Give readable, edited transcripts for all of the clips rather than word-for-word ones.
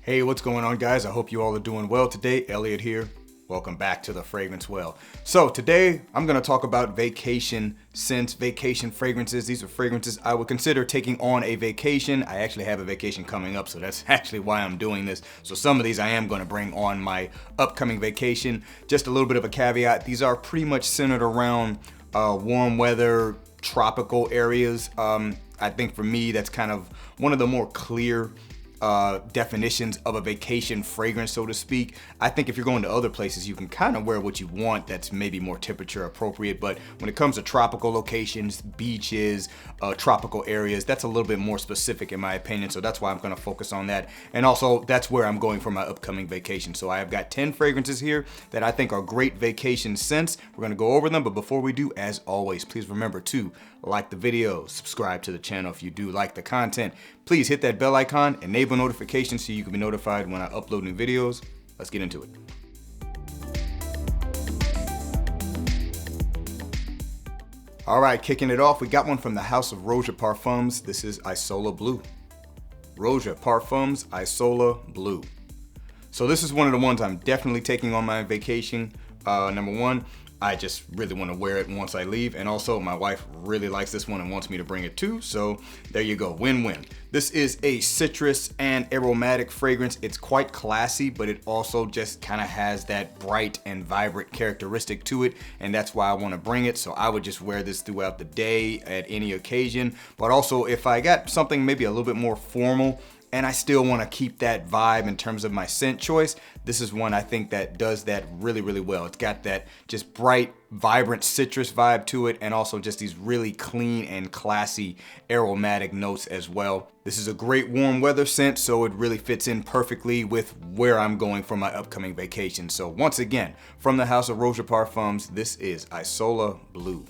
Hey, what's going on, guys? I hope you all are doing well today. Elliot here. Welcome back to the Fragrance Well. So today I'm going to talk about vacation scents, vacation fragrances. These are fragrances I would consider taking on a vacation. I actually have a vacation coming up, so that's actually why I'm doing this. So some of these I am going to bring on my upcoming vacation. Just a little bit of a caveat. These are pretty much centered around warm weather, tropical areas. I think for me, that's kind of one of the more clear definitions of a vacation fragrance, so to speak. I think if you're going to other places, you can kind of wear what you want that's maybe more temperature appropriate, but when it comes to tropical locations, beaches, tropical areas, that's a little bit more specific in my opinion, so that's why I'm going to focus on that. And also, that's where I'm going for my upcoming vacation. So I have got 10 fragrances here that I think are great vacation scents. We're going to go over them, but before we do, as always, please remember to like the video, subscribe to the channel if you do like the content. Please hit that bell icon, enable notifications so you can be notified when I upload new videos. Let's get into it. All right, kicking it off, we got one from the House of Roja Parfums. This is Isola Blu. Roja Parfums Isola Blu. So this is one of the ones I'm definitely taking on my vacation. Number one, I just really want to wear it once I leave, and also my wife really likes this one and wants me to bring it too, so there you go, win-win. This is a citrus and aromatic fragrance. It's quite classy, but it also just kind of has that bright and vibrant characteristic to it, and that's why I want to bring it. So I would just wear this throughout the day at any occasion, but also if I got something maybe a little bit more formal and I still want to keep that vibe in terms of my scent choice, this is one I think that does that really, really well. It's got that just bright, vibrant citrus vibe to it, and also just these really clean and classy aromatic notes as well. This is a great warm weather scent, so it really fits in perfectly with where I'm going for my upcoming vacation. So once again, from the House of Roja Parfums, this is Isola Blu.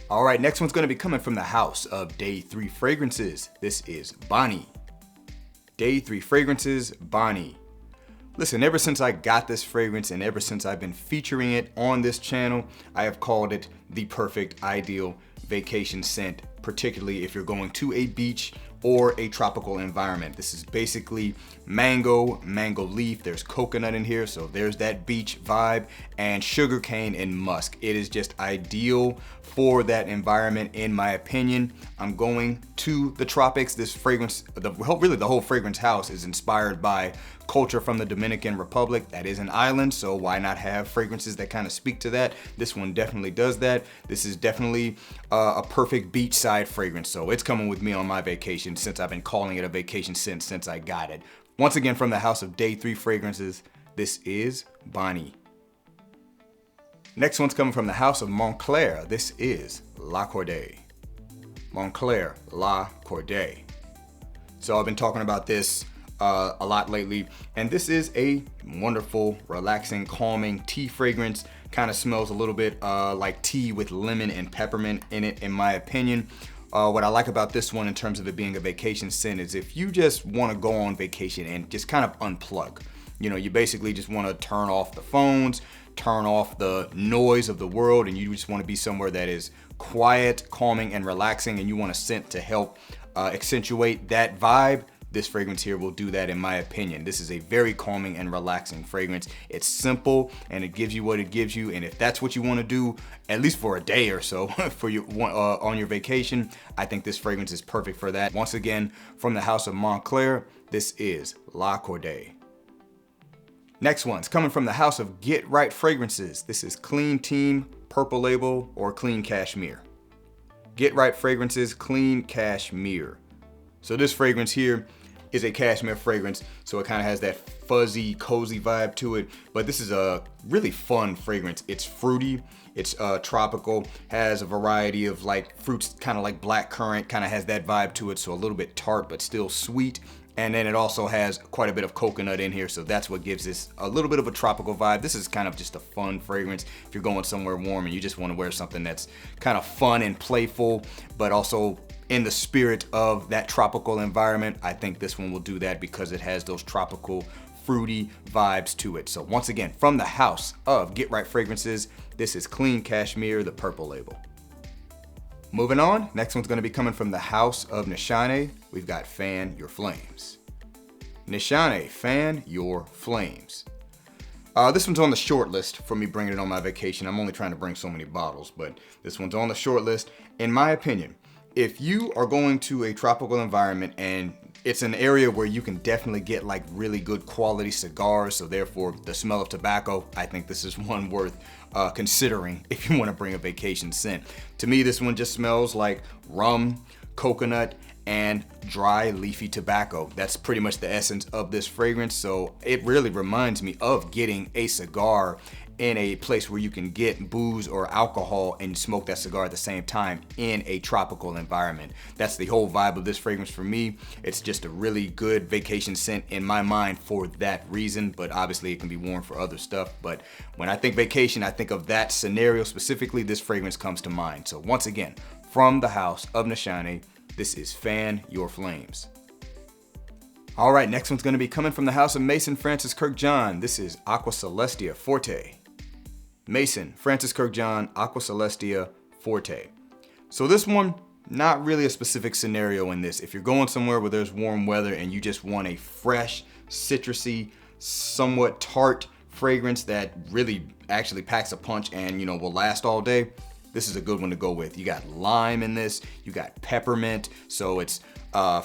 All right, next one's gonna be coming from the House of Day 3 Fragrances. This is Bani. Day 3 Fragrances, Bani. Listen, ever since I got this fragrance and ever since I've been featuring it on this channel, I have called it the perfect ideal vacation scent, particularly if you're going to a beach or a tropical environment. This is basically mango leaf, there's coconut in here, so there's that beach vibe, and sugarcane and musk. It is just ideal for that environment in my opinion. I'm going to the tropics. This fragrance, really the whole fragrance house is inspired by culture from the Dominican Republic. That is an island, so why not have fragrances that kind of speak to that? This one definitely does that. This is definitely a perfect beachside fragrance, so it's coming with me on my vacation since I've been calling it a vacation scent since I got it. Once again, from the House of Day 3 Fragrances, this is Bani. Next one's coming from the House of Montclair. This is La Cordee. Montclair La Cordee. So I've been talking about this a lot lately, and this is a wonderful, relaxing, calming tea fragrance. Kind of smells a little bit like tea with lemon and peppermint in it, in my opinion. What I like about this one in terms of it being a vacation scent is if you just want to go on vacation and just kind of unplug. You know, you basically just want to turn off the phones, turn off the noise of the world, and you just want to be somewhere that is quiet, calming, and relaxing, and you want a scent to help accentuate that vibe. This fragrance here will do that in my opinion. This is a very calming and relaxing fragrance. It's simple and it gives you what it gives you, and if that's what you want to do, at least for a day or so for your on your vacation, I think this fragrance is perfect for that. Once again, from the House of Montclair, this is La Cordee. Next one's coming from the House of Get Right Fragrances. This is Clean Team, Purple Label, or Clean Cashmere. Get Right Fragrances, Clean Cashmere. So this fragrance here is a cashmere fragrance, so it kind of has that fuzzy, cozy vibe to it, but this is a really fun fragrance. It's fruity, it's tropical, has a variety of like fruits, kind of like blackcurrant, kind of has that vibe to it, so a little bit tart but still sweet. And then it also has quite a bit of coconut in here, so that's what gives this a little bit of a tropical vibe. This is kind of just a fun fragrance if you're going somewhere warm and you just want to wear something that's kind of fun and playful, but also in the spirit of that tropical environment. I think this one will do that because it has those tropical, fruity vibes to it. So once again, from the House of Get Right Fragrances, this is Clean Cashmere, the Purple Label. Moving on, next one's gonna be coming from the House of Nishane. We've got Fan Your Flames. Nishane, Fan Your Flames. This one's on the short list for me bringing it on my vacation. I'm only trying to bring so many bottles, but this one's on the short list. In my opinion, if you are going to a tropical environment and it's an area where you can definitely get like really good quality cigars, so therefore the smell of tobacco, I think this is one worth considering if you want to bring a vacation scent. To me, this one just smells like rum, coconut, and dry leafy tobacco. That's pretty much the essence of this fragrance. So it really reminds me of getting a cigar in a place where you can get booze or alcohol and smoke that cigar at the same time in a tropical environment. That's the whole vibe of this fragrance for me. It's just a really good vacation scent in my mind for that reason, but obviously it can be worn for other stuff. But when I think vacation, I think of that scenario specifically, this fragrance comes to mind. So once again, from the house of Nishane, this is Fan Your Flames. All right, next one's gonna be coming from the house of Mason Francis Kirkjohn. This is Aqua Celestia Forte. Mason Francis Kirkjohn, Aqua Celestia Forte. So this one, not really a specific scenario in this. If you're going somewhere where there's warm weather and you just want a fresh, citrusy, somewhat tart fragrance that really actually packs a punch and will last all day, this is a good one to go with. You got lime in this, you got peppermint, so it's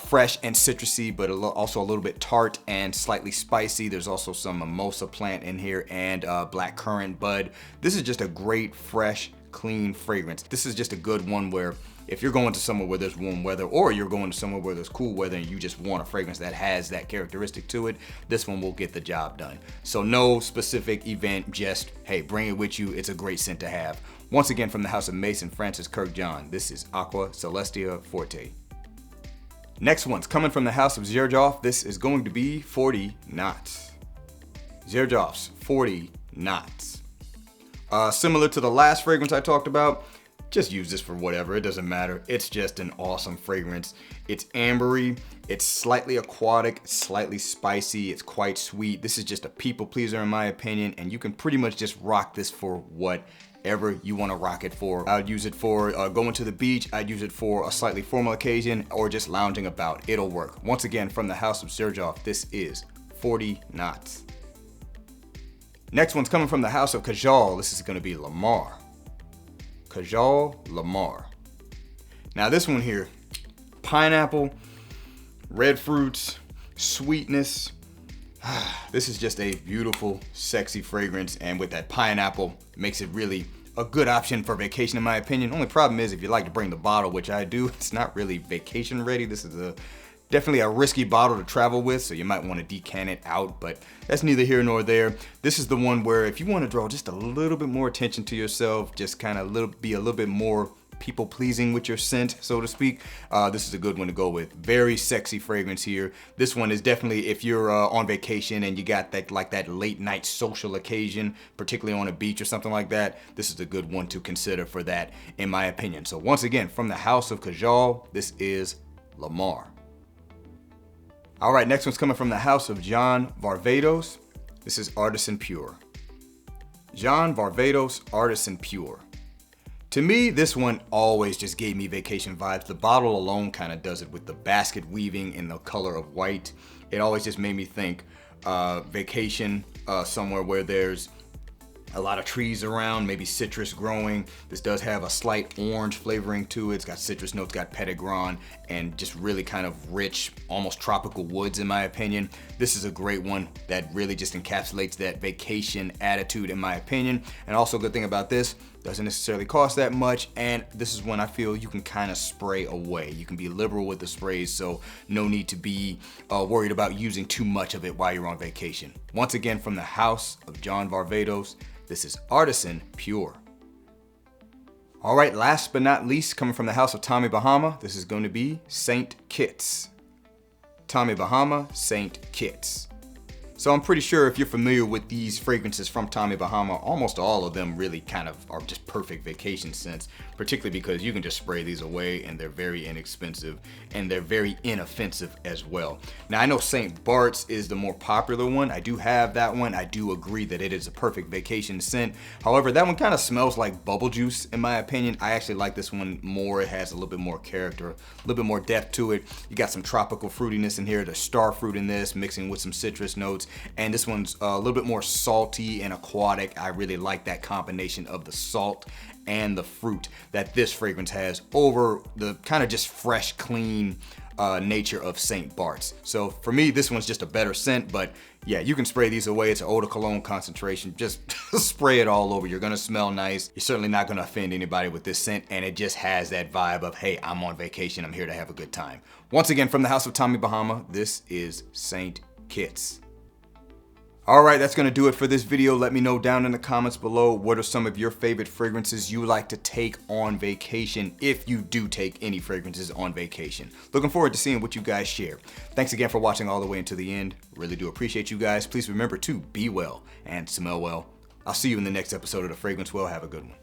fresh and citrusy, but also a little bit tart and slightly spicy. There's also some mimosa plant in here and black currant bud. This is just a great, fresh, clean fragrance. This is just a good one where if you're going to somewhere where there's warm weather, or you're going to somewhere where there's cool weather and you just want a fragrance that has that characteristic to it, this one will get the job done. So no specific event, just, hey, bring it with you. It's a great scent to have. Once again, from the house of Mason Francis Kirkjohn, this is Aqua Celestia Forte. Next one's coming from the house of Xerjoff. This is going to be 40 knots. Xerjoff's 40 knots. Similar to the last fragrance I talked about, just use this for whatever, it doesn't matter. It's just an awesome fragrance. It's ambery, it's slightly aquatic, slightly spicy, it's quite sweet. This is just a people pleaser in my opinion, and you can pretty much just rock this for whatever you want to rock it for. I'd use it for going to the beach, I'd use it for a slightly formal occasion, or just lounging about. It'll work. Once again, from the house of Xerjoff, this is 40 knots. Next one's coming from the house of Kajal. This is going to be Lamar. Kajal Lamar. Now this one here, pineapple, red fruits, sweetness. This is just a beautiful, sexy fragrance, and with that pineapple, makes it really a good option for vacation in my opinion. Only problem is if you like to bring the bottle, which I do, it's not really vacation ready. This is definitely a risky bottle to travel with, so you might want to decant it out, but that's neither here nor there. This is the one where if you want to draw just a little bit more attention to yourself, just kind of be a little bit more people pleasing with your scent, so to speak, this is a good one to go with. Very sexy fragrance here. This one is definitely, if you're on vacation and you got that late night social occasion, particularly on a beach or something like that, this is a good one to consider for that, in my opinion. So once again, from the house of Kajal, this is Lamar. All right, next one's coming from the house of John Varvatos. This is Artisan Pure. John Varvatos Artisan Pure. To me, this one always just gave me vacation vibes. The bottle alone kind of does it with the basket weaving in the color of white. It always just made me think vacation somewhere where there's a lot of trees around, maybe citrus growing. This does have a slight orange flavoring to it. It's got citrus notes, got petitgrain, and just really kind of rich, almost tropical woods in my opinion. This is a great one that really just encapsulates that vacation attitude in my opinion. And also a good thing about this, doesn't necessarily cost that much, and this is one I feel you can kind of spray away. You can be liberal with the sprays, so no need to be worried about using too much of it while you're on vacation. Once again, from the house of John Varvatos, this is Artisan Pure. All right, last but not least, coming from the house of Tommy Bahama, this is going to be Saint Kitts. Tommy Bahama, Saint Kitts. So I'm pretty sure if you're familiar with these fragrances from Tommy Bahama, almost all of them really kind of are just perfect vacation scents, particularly because you can just spray these away and they're very inexpensive and they're very inoffensive as well. Now I know St. Bart's is the more popular one. I do have that one. I do agree that it is a perfect vacation scent. However, that one kind of smells like bubble juice in my opinion. I actually like this one more. It has a little bit more character, a little bit more depth to it. You got some tropical fruitiness in here. There's star fruit in this, mixing with some citrus notes. And this one's a little bit more salty and aquatic. I really like that combination of the salt and the fruit that this fragrance has over the kind of just fresh, clean nature of St. Bart's. So for me, this one's just a better scent, but yeah, you can spray these away. It's an eau de cologne concentration. Just spray it all over. You're gonna smell nice. You're certainly not gonna offend anybody with this scent, and it just has that vibe of, hey, I'm on vacation. I'm here to have a good time. Once again, from the house of Tommy Bahama, this is St. Kitts. All right, that's gonna do it for this video. Let me know down in the comments below, what are some of your favorite fragrances you like to take on vacation, if you do take any fragrances on vacation. Looking forward to seeing what you guys share. Thanks again for watching all the way until the end. Really do appreciate you guys. Please remember to be well and smell well. I'll see you in the next episode of The Fragrance Well. Have a good one.